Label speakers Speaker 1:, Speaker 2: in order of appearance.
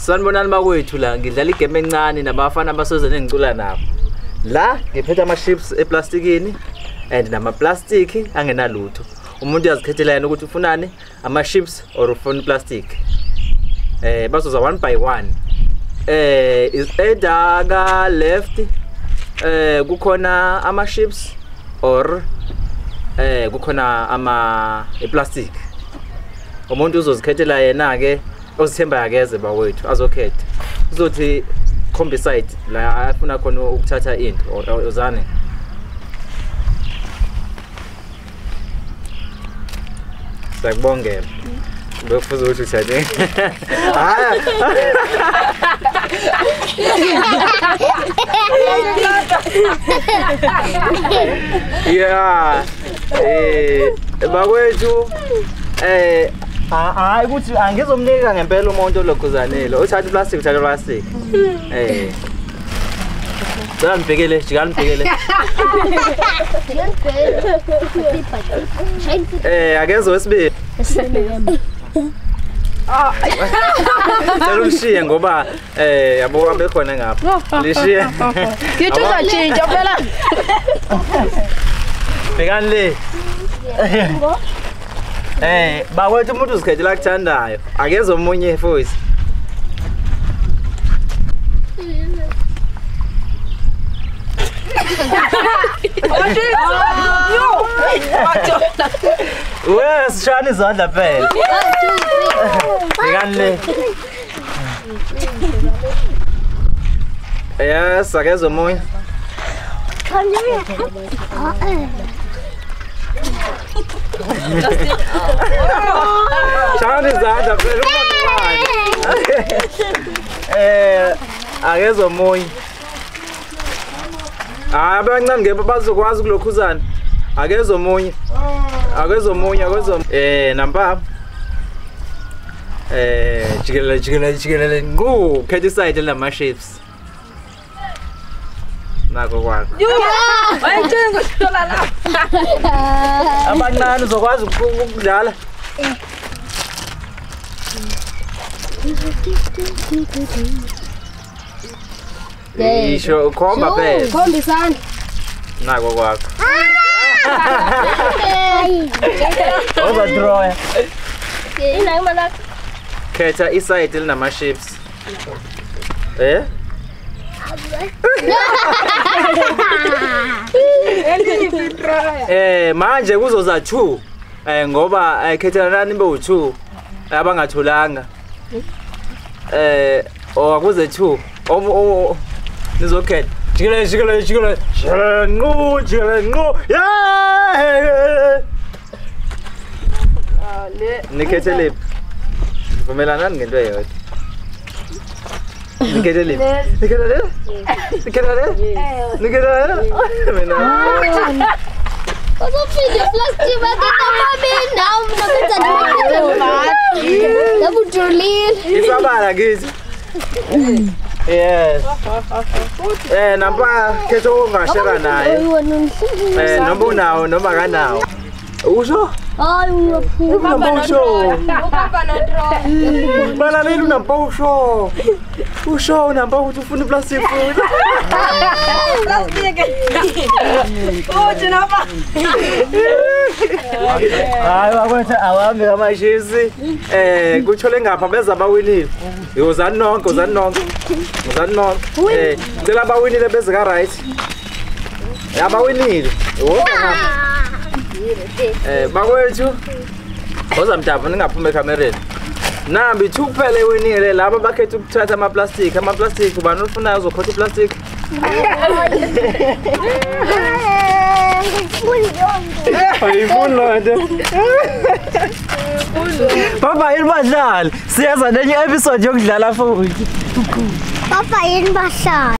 Speaker 1: Sanibonani bakwethu la ngidlala igame encane nabafana abasoze nengicula nabo. La ngiphethe ama chips eplastikini and nama plastic angenalutho. Umuntu uyazikhethela yena ukuthi ufunani ama chips or ufuna plastic. Bazoza one by one. Is either left kukhona ama chips or kukhona ama plastic. Umuntu uzozikhethela yena ke osithemba yakeze bawethu azokhetha. Uzothi combicide la afuna khona ukuthatha into uzane. Sakubongela. Befuza ukuthi uthathe. Yeah. Bakwethu hayi ukuthi angizomnika ngempela umuntu olokhuzanele. Uthatha plastic uthatha plastic. Jika nibhekele, jika nibhekele. Akenze wesibili. Selushiye ngoba yabo abekhona ngapha. Lishiye.
Speaker 2: Ngithi uzatshintsha phela.
Speaker 1: Bhekani le. Bakwethu umuntu uzikhethela akuthandayo. Akenze omunye futhi. Wes shani izandla phela. Bhekani le. Yes, akenze omunye. Shani izandla phela akenze omunye. Abancane ngeke bazokwazi kulokhuzana. Akenze omunye. Akenze omunye, akenze namba. Jikelele ngu khetha iside lama chips. Nako kwakho.
Speaker 2: Wayethenga uthola la.
Speaker 1: Abancane uzokwazi ukudlala. Isho khomba phela.
Speaker 2: Khombisana.
Speaker 1: Nako kwakho. Oba draw.
Speaker 2: Ina imana.
Speaker 1: Khetha iside linama chips. Manje kuzoza 2 ngoba khethelana nibe u2 abangatholanga akuze 2 nizokhetha jikele nqo yeah nikhethe lephi vumelana ngento eyodwa nikhethe lephi nikhethe mina
Speaker 3: Uzofika plastic bakhe mami nawo nokwenza nabujulile.
Speaker 1: Isabala kithi. Yes. Namba khetha ungashera naye. Noma unawo noma akanawo. Usho?
Speaker 3: Hayi uyaphuma.
Speaker 1: Namba usho.
Speaker 2: Ubaba no draw.
Speaker 1: Balalela unamba usho. Usho namba ukuthi ufuna plastic futhi.
Speaker 2: Plastic. Uthi napa.
Speaker 1: Hayi bakwethu awambe amashisi. Kuthole ngapha beza abawinile. Yozani nonke, uzani nonke. Uzani nonke. Cela abawinile beze ka right. Abawinile. Bakwethu oza mtapha ningaphuma ekamereni. Nambi 2 kuphela ewinile laba bakhetha ukuthatha ama plastic ubani ufunayo uzokhotha iplastic. Ayifuni lonto. Papa yini badlala? Siyaza nenye episode yokudlala futhi.
Speaker 3: Papa yini bahlala.